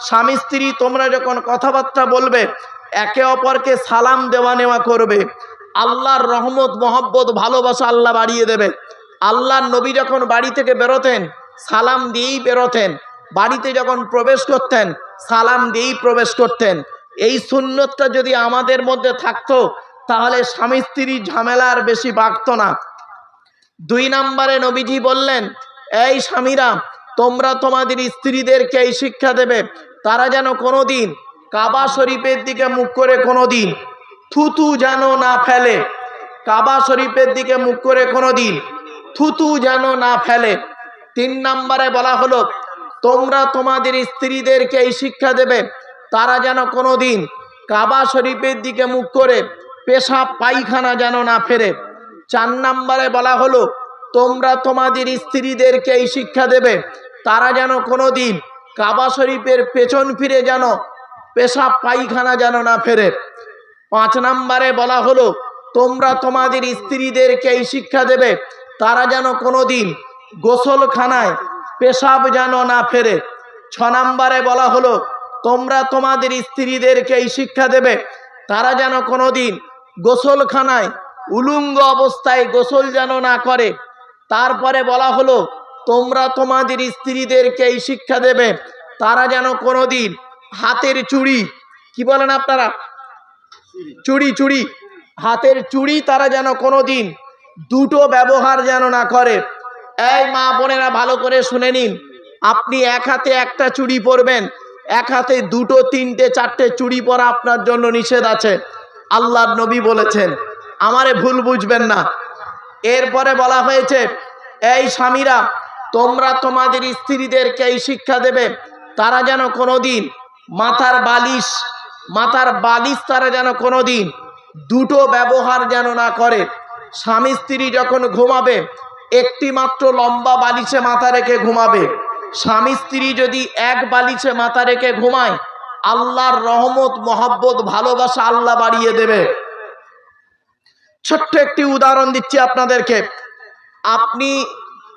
স্বামী স্ত্রী তোমরা যখন কথাবার্তা বলবে একে অপরকে সালাম দেওয়া নেওয়া করবে। আল্লাহর রহমত মহব্বত ভালোবাসা আল্লাহ বাড়িয়ে দেবে। আল্লাহর নবী যখন বাড়ি থেকে বেরোতেন সালাম দিয়েই বেরোতেন, বাড়িতে যখন প্রবেশ করতেন সালাম দিয়েই প্রবেশ করতেন। এই সুন্নতটা যদি আমাদের মধ্যে থাকতো তাহলে স্বামী স্ত্রীর ঝামেলা আর বেশি বাড়তো না। 2 নম্বরে নবীজি বললেন, এই স্বামীরা তোমরা তোমাদের স্ত্রীদেরকে এই শিক্ষা দেবে তারা যেন কোনোদিন কাবা শরীফের দিকে মুখ করে কোনোদিন থুতু যেন না ফেলে। কাবা শরীফের দিকে মুখ করে কোনোদিন থুতু যেন না ফেলে। 3 নম্বরে বলা হলো তোমরা তোমাদের স্ত্রীদেরকে এই শিক্ষা দেবে তারা যেন কোনোদিন কাবা শরীফের দিকে মুখ করে পেশাব পায়খানা যেন না ফেরে। 4 নম্বরে বলা হলো তোমরা তোমাদের স্ত্রীদেরকে এই শিক্ষা দেবে তারা যেন কোনোদিন কাবা শরীফের পেছন ফিরে যেন পেশাব পায়খানা যেন না ফেরে। 5 নম্বরে বলা হলো তোমরা তোমাদের স্ত্রীদেরকে এই শিক্ষা দেবে তারা যেন কোনোদিন গোসলখানায় পেশাব যেন না ফেরে। 6 নম্বরে বলা হলো তোমরা তোমাদের স্ত্রীদেরকে এই শিক্ষা দেবে তারা যেন কোনোদিন গোসলখানায় উলঙ্গ অবস্থায় গোসল যেন না করে। তারপরে বলা হলো তোমরা তোমাদের স্ত্রীদেরকে এই শিক্ষা দেবে তারা যেন কোনোদিন হাতের চুড়ি, কি বলেন আপনারা, চুড়ি হাতের চুড়ি তারা যেন কোনোদিন দুটো ব্যবহার যেন না করে। এই মা বোনেরা ভালো করে শুনে নিন, আপনি এক হাতে একটা চুড়ি পরবেন, এক হাতে 2, 3, 4 চুড়ি পরা আপনার জন্য নিষেধ আছে। আল্লাহর নবী বলেছেন, আমারে ভুল বুঝবেন না। এরপরে বলা হয়েছে এই স্বামীরা তোমরা তোমাদের স্ত্রীদেরকে এই শিক্ষা দেবে তারা যেন কোনোদিন মাথার বালিশ তারা যেন কোনোদিন দুটো ব্যবহার যেন না করে। স্বামী স্ত্রী যখন ঘুমাবে একটি মাত্র লম্বা বালিশে মাথা রেখে ঘুমাবে। স্বামী স্ত্রী যদি এক বালিশে মাথা রেখে ঘুমায় আল্লাহর রহমত মহব্বত ভালোবাসা আল্লাহ বাড়িয়ে দেবে। ছোট্ট একটি উদাহরণ দিচ্ছি আপনাদেরকে। আপনি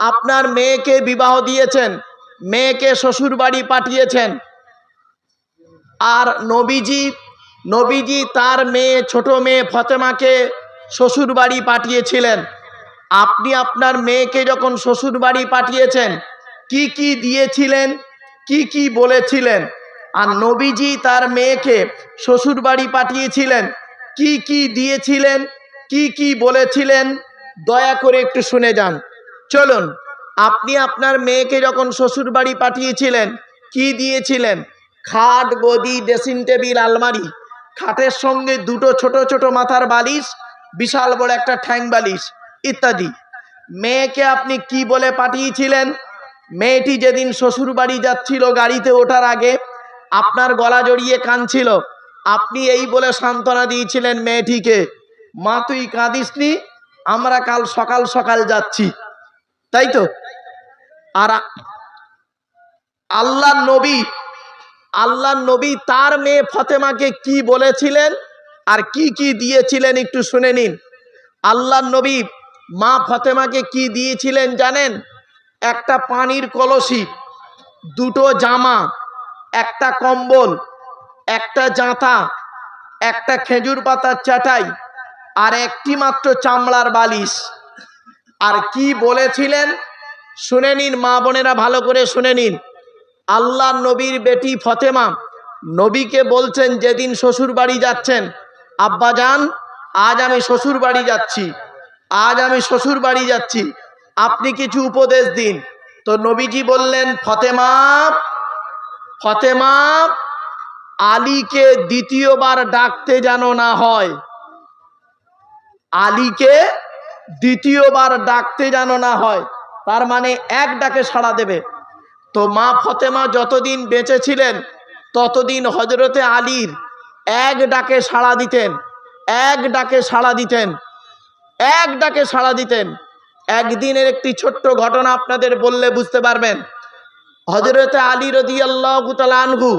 আপনার মেয়েকে বিবাহ দিয়েছেন, মেয়েকে শ্বশুর বাড়ি পাঠিয়েছেন, আর নবীজি তার মেয়ে ছোট মেয়ে ফাতেমাকে শ্বশুর বাড়ি পাঠিয়েছিলেন। আপনি আপনার মেয়েকে যখন শ্বশুর বাড়ি পাঠিয়েছেন কি কি দিয়েছিলেন, কি কি বলেছিলেন? আর নবীজি তার মেয়েকে শ্বশুর বাড়ি পাঠিয়েছিলেন কি কি দিয়েছিলেন, কি কি বলেছিলেন? দয়া করে একটু শুনে যান। চলুন, আপনি আপনার মেয়েকে যখন শ্বশুর বাড়ি পাঠিয়েছিলেন কি দিয়েছিলেন? খাট, গদি, ড্রেসিং টেবিল, আলমারি, খাটের সঙ্গে 2 ছোট ছোট মাথার বালিশ, বিশাল বড় একটা ঠ্যাং বালিশ ইত্যাদি। মেয়েকে আপনি কি বলে পাঠিয়েছিলেন? মেয়েটি যেদিন শ্বশুর বাড়ি যাচ্ছিল গাড়িতে ওঠার আগে আপনার গলা জড়িয়ে কাঁদছিল, আপনি এই বলে সান্ত্বনা দিয়েছিলেন মেয়েটিকে, মা তুই কাঁদিসনি, আমরা কাল সকাল সকাল যাচ্ছি, তাই তো? আর আল্লাহর নবী তার মেয়ে ফাতেমাকে কি বলেছিলেন আর কি কি দিয়েছিলেন একটু শুনে নিন। আল্লাহর নবী মা ফাতেমাকে কি দিয়েছিলেন জানেন? একটা পানির কলসি, 2 জামা, একটা কম্বল, একটা জাঁতা, একটা খেজুর পাতার চাটাই আর একটি মাত্র চামড়ার বালিশ। আর কি বলেছিলেন শুনে নিন মা বোনেরা, ভালো করে শুনে নিন। আল্লাহর নবীর বেটি ফাতেমা নবীকে বলছেন যেদিন শ্বশুর বাড়ি যাচ্ছেন, আব্বা জান আজ আমি শ্বশুর বাড়ি যাচ্ছি, আপনি কিছু উপদেশ দিন। তো নবীজি বললেন, ফাতেমা আলীকে দ্বিতীয়বার ডাকতে যেন না হয়, আলীকে দ্বিতীয়বার ডাকতে যেন না হয়, তার মানে এক ডাকে সাড়া দেবে। তো মা ফাতেমা যতদিন বেঁচে ছিলেন ততদিন হযরতে আলীর এক ডাকে সাড়া দিতেন। একদিনের একটি ছোট্ট ঘটনা আপনাদের বললে বুঝতে পারবেন। হযরতে আলী রাদিয়াল্লাহু তাআলা আনহু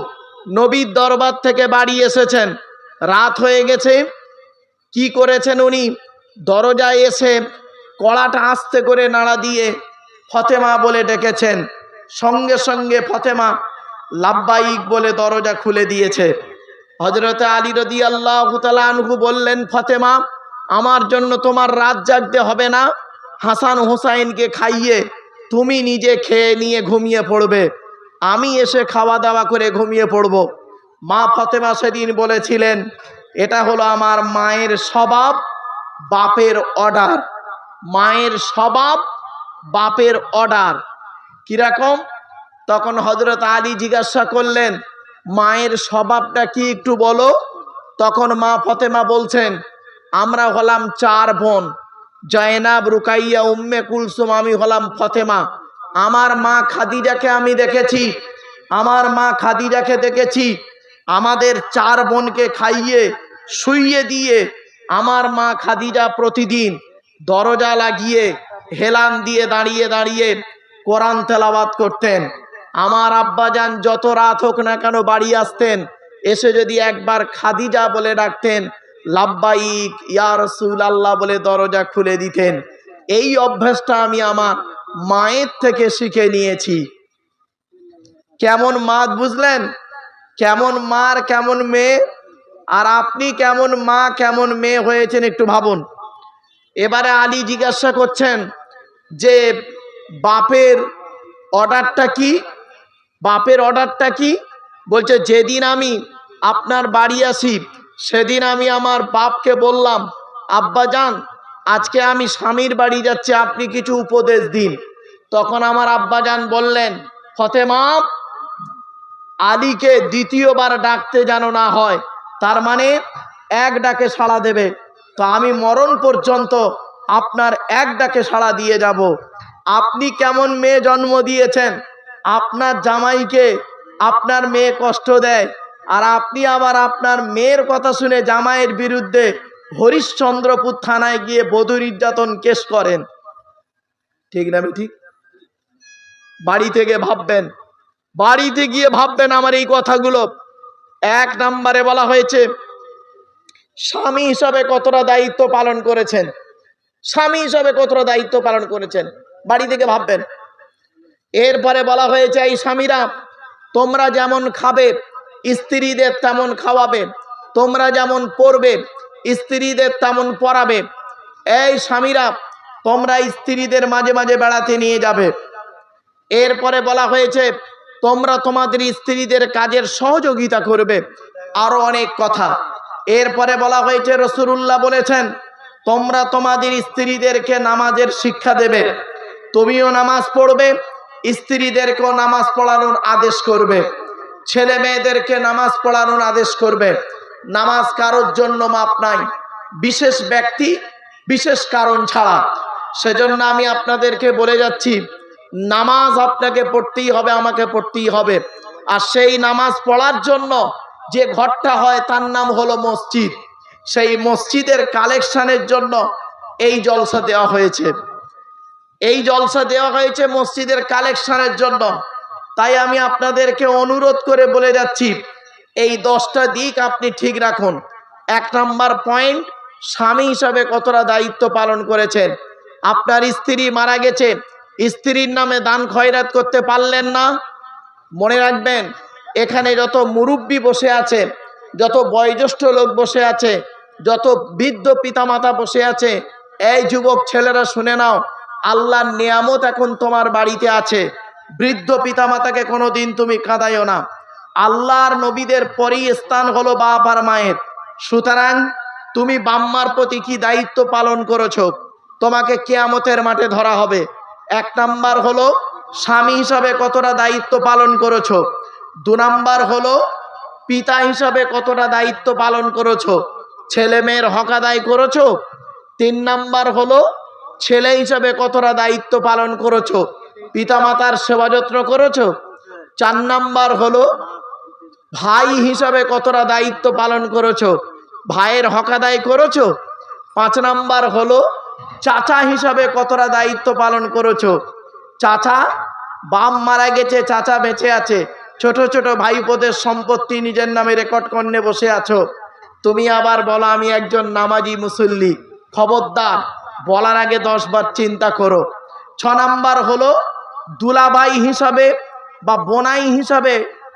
নবীর দরবার থেকে বাড়ি এসেছেন, রাত হয়ে গেছে। কি করেছেন উনি? দরজায় এসে কড়াটা আস্তে করে নাড়া দিয়ে ফাতেমা বলে ডেকেছেন। সঙ্গে সঙ্গে ফাতেমা লাব্বাইক বলে দরজা খুলে দিয়েছে। হযরত আলী রাদিয়াল্লাহু তাআলা আনহু বললেন, ফাতেমা, আমার জন্য তোমার রাত জাগতে হবে না, হাসান হোসাইনকে খাইয়ে তুমি নিজে খেয়ে নিয়ে ঘুমিয়ে পড়বে, আমি এসে খাওয়া দাওয়া করে ঘুমিয়ে পড়ব। মা ফাতেমা সেদিন বলেছিলেন, এটা হলো আমার মায়ের স্বভাব, বাপের অর্ডার। মায়ের স্বভাব, বাপের অর্ডার। কিরকম? তখন হযরত আলী জিজ্ঞাসা করলেন, মায়ের স্বভাবটা কি একটু বলো। তখন মা ফাতেমা বলছেন, আমরা হলাম 4 বোন, জয়নাব, রুকাইয়া, উম্মে কুলসুম, আমি হলাম ফাতেমা। আমার মা খাদিজাকে আমি দেখেছি, আমার মা খাদিজাকে দেখেছি আমাদের 4 বোনকে খাইয়ে শুইয়ে দিয়ে আমার মা খাদিজা প্রতিদিন দরজা লাগিয়ে হেলান দিয়ে দাঁড়িয়ে দাঁড়িয়ে কোরআন তেলাওয়াত করতেন। আমার আব্বাজান যত রাত হোক না কেন বাড়ি আসতেন, এসে যদি একবার খাদিজা বলে ডাকতেন, লাব্বাইক ইয়া রাসূলুল্লাহ বলে দরজা খুলে দিতেন। এই অভ্যাসটা আমি আমার মায়ের থেকে শিখে নিয়েছি। কেমন মা বুঝলেন? কেমন মার কেমন মেয়ে। আর আপনি কেমন মা কেমন মেয়ে হয়েছেন একটু ভাবুন। এবারে আলী জিজ্ঞাসা করছেন যে বাপের অর্ডারটা কি? বাপের অর্ডারটা কি? বলছে, যেদিন আমি আপনার বাড়ি আসি সেদিন আমি আমার বাপকে বললাম, আব্বাজান, আজকে আমি স্বামীর বাড়ি যাচ্ছি, আপনি কিছু উপদেশ দিন। তখন আমার আব্বাজান বললেন, ফাতেমা, আলীকে দ্বিতীয়বার ডাকতে যেন না হয়, তার মানে এক ডাকে সাড়া দেবে। তো আমি মরণ পর্যন্ত আপনার এক ডাকে সাড়া দিয়ে যাব। আপনি কেমন মেয়ে জন্ম দিয়েছেন, আপনার জামাইকে আপনার মেয়ে কষ্ট দেয়, আর আপনি আবার আপনার মেয়ের কথা শুনে জামাইয়ের বিরুদ্ধে হরিশ্চন্দ্রপুর থানায় গিয়ে বধূ নির্যাতন কেস করেন। ঠিক না ঠিক? বাড়ি থেকে ভাববেন, বাড়িতে গিয়ে ভাববেন আমার এই কথাগুলো। 1 নম্বরে বলা হয়েছে স্বামী হিসাবে কতটা দায়িত্ব পালন করেছেন, স্বামী হিসাবে কতটা দায়িত্ব পালন করেছেন, বাড়ি থেকে ভাববেন। এরপরে বলা হয়েছে, এই স্বামীরা, তোমরা যেমন খাবে স্ত্রীদের তেমন খাওয়াবে, তোমরা যেমন পড়বে স্ত্রীদের তেমন পড়াবে। এই স্বামীরা, তোমরা স্ত্রীদের মাঝে মাঝে বেড়াতে নিয়ে যাবে। এরপরে বলা হয়েছে, তোমরা তোমাদের স্ত্রীদের কাজের সহযোগিতা করবে, আরো অনেক কথা। এরপরে বলা হয়েছে, রাসূলুল্লাহ বলেছেন, তোমরা তোমাদের স্ত্রীদেরকে নামাজের শিক্ষা দেবে, তুমিও নামাজ পড়বে, স্ত্রীদেরকেও নামাজ পড়ানোর আদেশ করবে, ছেলে মেয়েদেরকে নামাজ পড়ানোর আদেশ করবে। নামাজ কারোর জন্য মাপ নাই, বিশেষ ব্যক্তি বিশেষ কারণ ছাড়া। সেজন্য আমি আপনাদেরকে বলে যাচ্ছি, নামাজ আপনাকে পড়তেই হবে, আমাকে পড়তেই হবে। আর সেই নামাজ পড়ার জন্য যে ঘরটা হয় তার নাম হলো মসজিদ। সেই মসজিদের কালেকশনের জন্য এই জলসা দেওয়া হয়েছে, এই জলসা দেওয়া হয়েছে মসজিদের কালেকশনের জন্য। তাই আমি আপনাদেরকে অনুরোধ করে বলে যাচ্ছি, এই 10টা দিক আপনি ঠিক রাখুন। 1 নম্বর পয়েন্ট, স্বামী হিসাবে কতটা দায়িত্ব পালন করেছেন। আপনার স্ত্রী মারা গেছে, স্ত্রীর নামে দান খয়রাত করতে পারলেন না, মনে রাখবেন, এখানে যত মুরব্বী বসে আছে, যত বয়োজ্যেষ্ঠ লোক বসে আছে, যত বৃদ্ধ পিতামাতা বসে আছে, এই যুবক ছেলেরা শুনে নাও, আল্লাহর নিয়ামত এখন তোমার বাড়িতে আছে। বৃদ্ধ পিতামাতাকে কোনোদিন তুমি কাঁদাইও না। আল্লাহর নবীদের পরই স্থান হলো বাপ আর মায়ের। সুতরাং তুমি বাম্মার প্রতি কি দায়িত্ব পালন করেছো, তোমাকে কিয়ামতের মাঠে ধরা হবে। 1 নাম্বার হলো স্বামী হিসাবে কতটা দায়িত্ব পালন করেছো। 2 নাম্বার হলো পিতা হিসাবে কতটা দায়িত্ব পালন করেছো, ছেলে মেয়ের হক আদায় করেছো। 3 নাম্বার হলো ছেলে হিসাবে কতটা দায়িত্ব পালন করেছো, পিতামাতার সেবা যত্ন করেছো। 4 নাম্বার হলো ভাই হিসাবে কতটা দায়িত্ব পালন করেছো, ভাইয়ের হক আদায় করেছো। 5 নাম্বার হলো চাচা হিসাবে কতটা দায়িত্ব পালন করেছো। চাচা, বাপ মারা গেছে, চাচা বেঁচে আছে, ছোট ছোট ভাইপোদের সম্পত্তি নিজের নামে রেকর্ড করে বসে আছো, তুমি আবার বলো আমি একজন নামাজি মুসল্লি। খবরদার, বলার আগে 10 বার চিন্তা করো। 6 নাম্বার হলো দুলাভাই হিসাবে বা বোনাই হিসাবে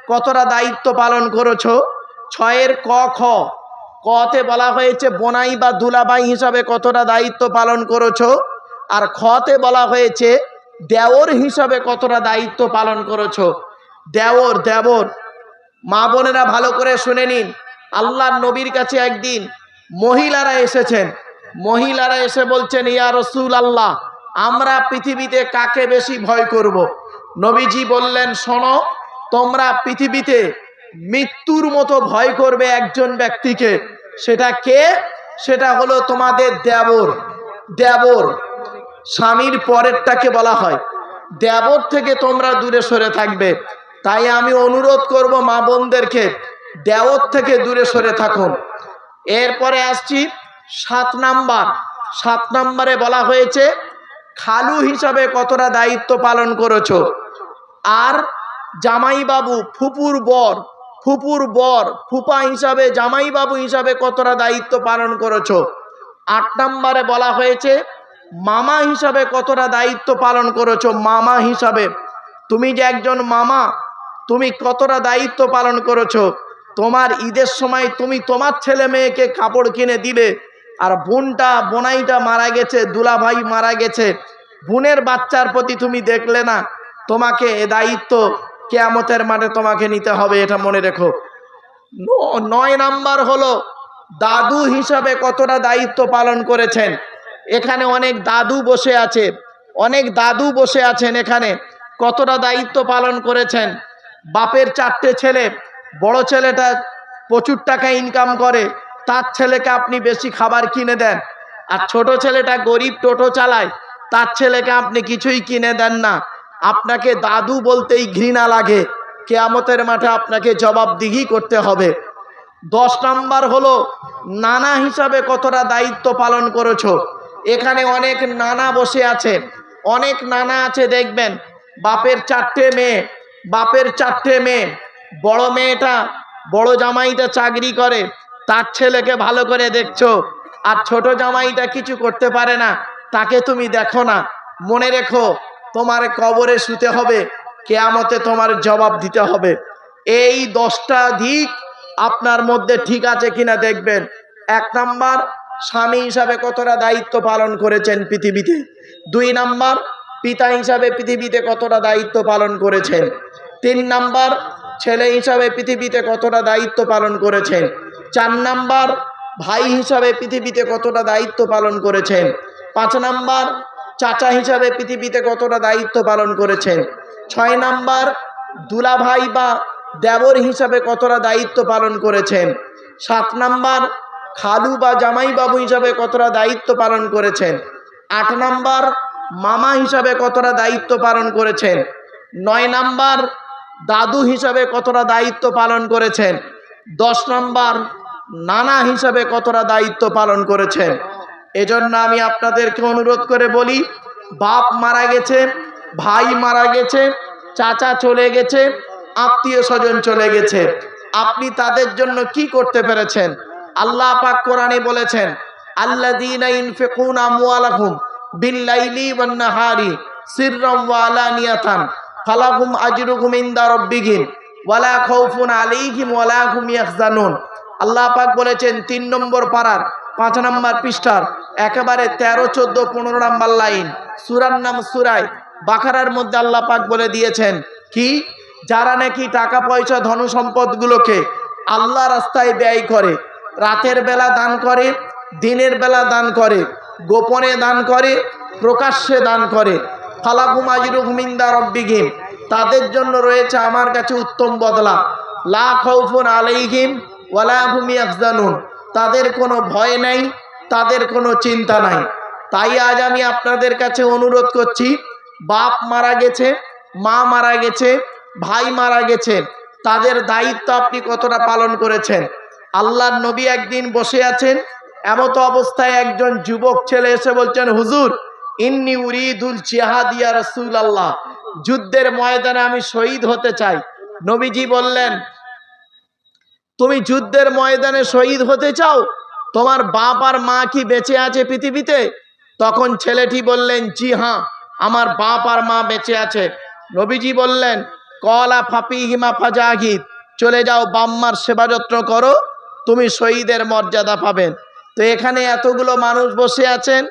কতটা দায়িত্ব পালন করেছো? 6 ক খ, কতে বলা হয়েছে বোনাই বা দুলাভাই হিসাবে কতটা দায়িত্ব পালন করেছো, আর খতে বলা হয়েছে দেওর হিসাবে কতটা দায়িত্ব পালন করেছো। দেওর, দেবর। মা বোনেরা ভালো করে শুনে নিন, আল্লাহর নবীর কাছে একদিন মহিলারা এসেছেন। মহিলারা এসে বলছেন, ইয়া রাসূল আল্লাহ, আমরা পৃথিবীতে কাকে বেশি ভয় করব? নবীজি বললেন, শোনো, তোমরা পৃথিবীতে মৃত্যুর মতো ভয় করবে একজন ব্যক্তিকে। সেটা কে? সেটা হলো তোমাদের দেবর। দেবর স্বামীর পরেরটাকে বলা হয়। দেবর থেকে তোমরা দূরে সরে থাকবে। তাই আমি অনুরোধ করব মা বোনদেরকে, দেওর থেকে দূরে সরে থাকুন। এরপরে আসছি 7 নাম্বার। 7 নম্বরে বলা হয়েছে খালু হিসাবে কতটা দায়িত্ব পালন করেছো। আর জামাইবাবু, ফুপুর বর, ফুপুর বর, ফুপা হিসাবে, জামাইবাবু হিসাবে কতটা দায়িত্ব পালন করেছো। 8 নম্বরে বলা হয়েছে মামা হিসাবে কতটা দায়িত্ব পালন করেছো। মামা হিসাবে তুমি যে একজন মামা, তুমি কতটা দায়িত্ব পালন করেছো। তোমার ঈদের সময় তুমি তোমার ছেলে মেয়েকে কাপড় কিনে দিবে, আর বোনটা, বোনাইটা মারা গেছে, দুলাভাই মারা গেছে, বোনের বাচ্চার প্রতি তুমি দেখলে না। তোমাকে এ দায়িত্ব কিয়ামতের মাঠে তোমাকে নিতে হবে, এটা মনে রেখো। 9 নাম্বার হলো দাদু হিসাবে কতটা দায়িত্ব পালন করেছেন। এখানে অনেক দাদু বসে আছে, অনেক দাদু বসে আছেন। এখানে কতটা দায়িত্ব পালন করেছেন। বাপের 4টে ছেলে, বড় ছেলেটা প্রচুর টাকা ইনকাম করে, তার ছেলেকে আপনি বেশি খাবার কিনে দেন, আর ছোট ছেলেটা গরিব, টোটো চালায়, তার ছেলেকে আপনি কিছুই কিনে দেন না। আপনাকে দাদু বলতেই ঘৃণা লাগে, কিয়ামতের মাঠে আপনাকে জবাবদিহি করতে হবে। 10 নাম্বার হলো নানা হিসাবে কতটা দায়িত্ব পালন করেছো। এখানে অনেক নানা বসে আছে, অনেক নানা আছে। দেখবেন বাপের 4টে মেয়ে, বাপের 4টে মেয়ে, বড় মেয়েটা, বড় জামাইটা চাকরি করে, তার ছেলেকে ভালো করে দেখছো, আর ছোট জামাইটা কিছু করতে পারে না, তাকে তুমি দেখো না। মনে রেখো, তোমার কবরে শুতে হবে, কিয়ামতে তোমার জবাব দিতে হবে। এই 10টা দিক আপনার মধ্যে ঠিক আছে কিনা দেখবেন। 1 নাম্বার, স্বামী হিসাবে কতটা দায়িত্ব পালন করেছেন পৃথিবীতে। 2 নাম্বার, পিতা হিসাবে পৃথিবীতে কতটা দায়িত্ব পালন করেছেন। 3 নাম্বার, ছেলে হিসাবে পৃথিবীতে কতটা দায়িত্ব পালন করেছেন। 4 নাম্বার, ভাই হিসাবে পৃথিবীতে কতটা দায়িত্ব পালন করেছেন। 5 নাম্বার, চাচা হিসাবে পৃথিবীতে কতটা দায়িত্ব পালন করেছেন। 6 নাম্বার, দুলাভাই বা দেবর হিসাবে কতটা দায়িত্ব পালন করেছেন। 7 নাম্বার, খালু বা জামাইবাবু হিসাবে কতটা দায়িত্ব পালন করেছেন। 8 নাম্বার, মামা হিসাবে কতটা দায়িত্ব পালন করেছেন। 9 নাম্বার, দাদু হিসাবে কতটা দায়িত্ব পালন করেছেন। 10 নাম্বার, নানা হিসাবে কতটা দায়িত্ব পালন করেছেন। এজন্য আমি আপনাদেরকে অনুরোধ করে বলি, বাপ মারা গেছে, ভাই মারা গেছে, চাচা চলে গেছে, আত্মীয় স্বজন চলে গেছে, আপনি তাদের জন্য কি করতে পেরেছেন? আল্লাহ পাক কোরআনে বলেছেন, আল্লাযীনা ইউনফিকুনা আমওয়ালাহুম বিল-লাইলি ওয়ান-নাহারি সিররাম ওয়া আলানিয়াতান ফালাহুম আজরুহুম ইনদা রাব্বিহিম ওয়ালা খাউফুন আলাইহিম ওয়ালা হুম ইয়াহজানুন। আল্লাহ পাক বলেছেন 3 নম্বর পারার 5 নম্বর পৃষ্ঠার একেবারে 13, 14, 15 নম্বর লাইন, সূরার নাম সূরা বাকারার মধ্যে আল্লাহ পাক বলে দিয়েছেন কি, যারা নাকি টাকা পয়সা ধন সম্পদগুলোকে আল্লাহ রাস্তায় ব্যয় করে, রাতের বেলা দান করে, দিনের বেলা দান করে, গোপনে দান করে, প্রকাশ্যে দান করে, ফালাকুম আজরুহুম ইনদা রাব্বিহিম, তাদের জন্য রয়েছে আমার কাছে উত্তম বদলা। লা খাউফুন আলাইহিম ওয়ালা হুম ইয়াহজানুন, তাদের কোনো ভয় নাই, তাদের কোনো চিন্তা নাই। তাই আজ আমি আপনাদের কাছে অনুরোধ করছি, বাপ মারা গেছে, মা মারা গেছে, ভাই মারা গেছে, তাদের দায়িত্ব আপনি কতটা পালন করেছেন। আল্লাহর নবী একদিন বসে আছেন, এমত অবস্থায় একজন যুবক ছেলে এসে বলছেন, হুজুর ইন্নী উরিদুল জিহাদ ইয়া রাসূলুল্লাহ, যুদ্ধের ময়দানে আমি শহীদ হতে চাই। নবীজি বললেন, তুমি যুদ্ধের ময়দানে শহীদ হতে চাও? তোমার বাপ আর মা কি বেঁচে আছে পৃথিবীতে? তখন ছেলেটি বললেন, জি হ্যাঁ, আমার বাপ আর মা বেঁচে আছে। নবীজি বললেন, কলা ফাপিহিমা ফাজাহিদ, চলে যাও বাম্মার সেবা যত্ন করো, তুমি শহীদের মর্যাদা পাবেন। তো এখানে এতগুলো মানুষ বসে আছেন,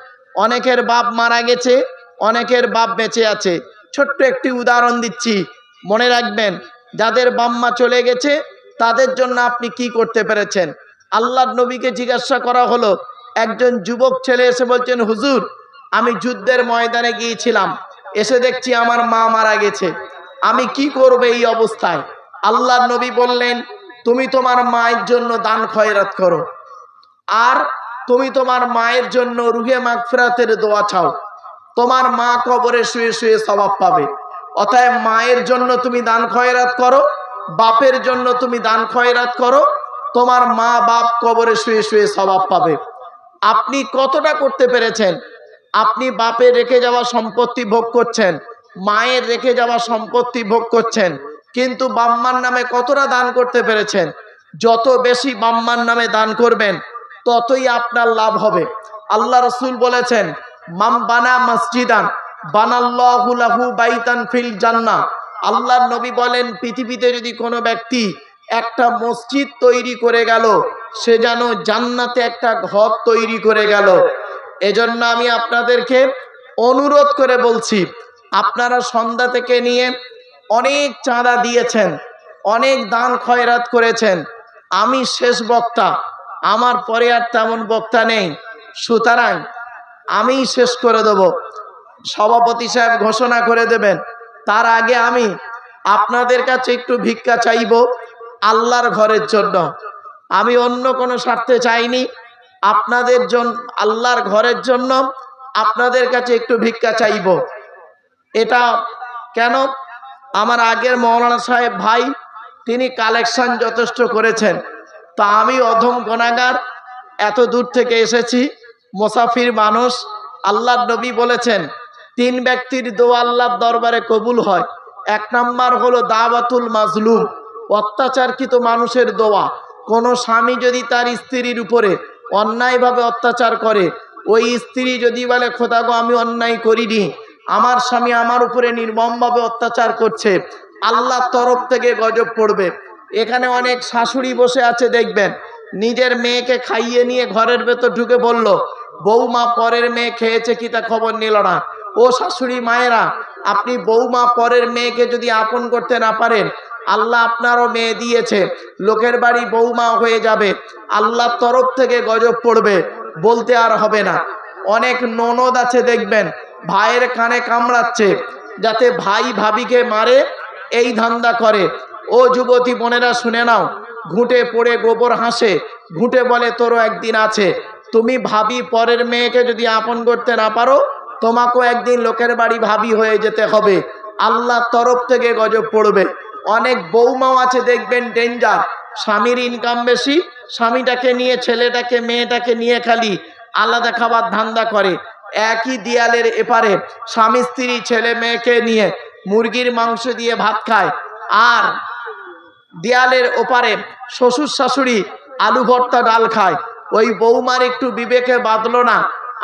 অনেকের বাপ মারা গেছে, অনেকের বাপ বেঁচে আছে। ছোট্ট একটি উদাহরণ দিচ্ছি, মনে রাখবেন, যাদের বাম্মা চলে গেছে তাদের জন্য আপনি কি করতে পেরেছেন। আল্লাহর নবীকে জিজ্ঞাসা করা হলো, একজন যুবক ছেলে এসে বলছেন, হুজুর আমি যুদ্ধের ময়দানে গিয়েছিলাম, এসে দেখছি আমার মা মারা গেছে, আমি কি করব এই অবস্থায়। আল্লাহর নবী বললেন, তুমি তোমার মায়ের জন্য দান খয়রাত করো, আর তুমি তোমার মায়ের জন্য রুহে মাগফিরাতের দোয়া চাও, তোমার মা কবরে শুয়ে শুয়ে সওয়াব পাবে। অতএব মায়ের জন্য তুমি দান খয়রাত করো, বাপের জন্য তুমি দান খয়রাত করো, তোমার মা বাপ কবরে শুয়ে শুয়ে সওয়াব পাবে। আপনি কতটা করতে পেরেছেন? আপনি বাপের রেখে যাওয়া সম্পত্তি ভোগ করছেন, মায়ের রেখে যাওয়া সম্পত্তি ভোগ করছেন, কিন্তু বাম্মার নামে কতটা দান করতে পেরেছেন? যত বেশি বাম্মার নামে দান করবেন ততই আপনার লাভ হবে। আল্লাহ রসুল বলেছেন, মাম বানা মসজিদান বানাল্লাহু লাহু বাইতান ফিল জান্নাহ। আল্লাহর নবী বলেন, পৃথিবীতে যদি কোনো ব্যক্তি একটা মসজিদ তৈরি করে গেল, সে যেন জান্নাতে একটা ঘর তৈরি করে গেল। এজন্য আমি আপনাদেরকে অনুরোধ করে বলছি, আপনারা সন্ধ্যা থেকে নিয়ে অনেক চাঁদা দিয়েছেন, অনেক দান খয়রাত করেছেন, আমি শেষ বক্তা, আমার পরে আর তেমন বক্তা নেই, সুতরাং আমি শেষ করে দেব। সভাপতি সাহেব ঘোষণা করে দেবেন, তার আগে আমি আপনাদের কাছে একটু ভিক্ষা চাইব আল্লাহর ঘরের জন্য। আমি অন্য কোনো স্বার্থে চাইনি, আপনাদের জন্য, আল্লাহর ঘরের জন্য আপনাদের কাছে একটু ভিক্ষা চাইব। এটা কেন? আমার আগের মৌলানা সাহেব ভাই, তিনি কালেকশন যথেষ্ট করেছেন, তা আমি অধম গুনাহগার, এত দূর থেকে এসেছি, মুসাফির মানুষ। আল্লাহর নবী বলেছেন, তিন ব্যক্তির দোয়া আল্লাহর দরবারে কবুল হয়। এক নাম্বার হলো দাওয়াতুল মাজলুম, অত্যাচারকৃত মানুষের দোয়া। কোনো স্বামী যদি তার স্ত্রীর উপরে অন্যায়ভাবে অত্যাচার করে, ওই স্ত্রী যদি বলে, খোদা গো আমি অন্যায় করিনি, আমার স্বামী আমার উপরে নির্মমভাবে অত্যাচার করছে, আল্লাহর তরফ থেকে গজব পড়বে। এখানে অনেক শাশুড়ি বসে আছে, দেখবেন নিজের মেয়েকে খাইয়ে নিয়ে ঘরের ভেতর ঢুকে বলল, বৌমা পরের মেয়ে খেয়েছে কি তা খবর নিল না। ও শাশুড়ি মায়েরা, আপনি বৌমা পরের মেয়েকে যদি আপন করতে না পারেন, আল্লাহ আপনারও মেয়ে দিয়েছে, লোকের বাড়ি বৌমা হয়ে যাবে, আল্লাহর তরফ থেকে গজব পড়বে, বলতে আর হবে না। অনেক ননদ আছে, দেখবেন ভাইয়ের কানে কামড়াচ্ছে যাতে ভাই ভাবিকে মারে, এই ধান্দা করে। ও যুবতী বোনেরা শুনে নাও, ঘুঁটে পড়ে গোবর হাসে, ঘুঁটে বলে তোরও একদিন আছে। তুমি ভাবি পরের মেয়েকে যদি আপন করতে না পারো, তোমাকেও একদিন লোকের বাড়ি ভাবি হয়ে যেতে হবে, আল্লাহর তরফ থেকে গজব পড়বে। অনেক বৌমাও আছে, দেখবেন ডেঞ্জার, স্বামীর ইনকাম বেশি, স্বামীটাকে নিয়ে, ছেলেটাকে মেয়েটাকে নিয়ে খালি আলাদা খাবার ধান্দা করে। একই দেয়ালের এপারে স্বামী স্ত্রী ছেলে মেয়েকে নিয়ে মুরগির মাংস দিয়ে ভাত খায়, আর দেয়ালের ওপারে শ্বশুর শাশুড়ি আলু ভর্তা ডাল খায়। ওই বৌমার একটু বিবেকে বাঁধলো না,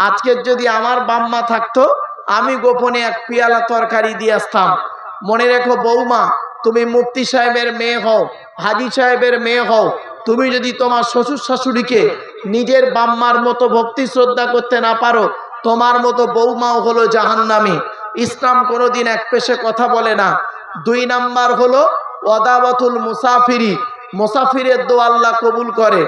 আজকের যদি আমার বাম্মা থাকতো, আমি গোপনে এক পিয়ালা তরকারি দিয়ে আসতাম। মনে রেখো বৌমা, তুমি মুফতি সাহেবের মেয়ে হও, হাজি সাহেবের মেয়ে হও, তুমি যদি তোমার শ্বশুর শাশুড়িকে নিজের বাম্মার মতো ভক্তি শ্রদ্ধা করতে না পারো, তোমার মতো বৌমাও হলো জাহান্নামী। ইসলাম কোনোদিন এক পেশে কথা বলে না। দুই নাম্বার হলো ওয়াদাওয়াতুল মুসাফিরি, মুসাফিরের দোয়া আল্লাহ কবুল করে।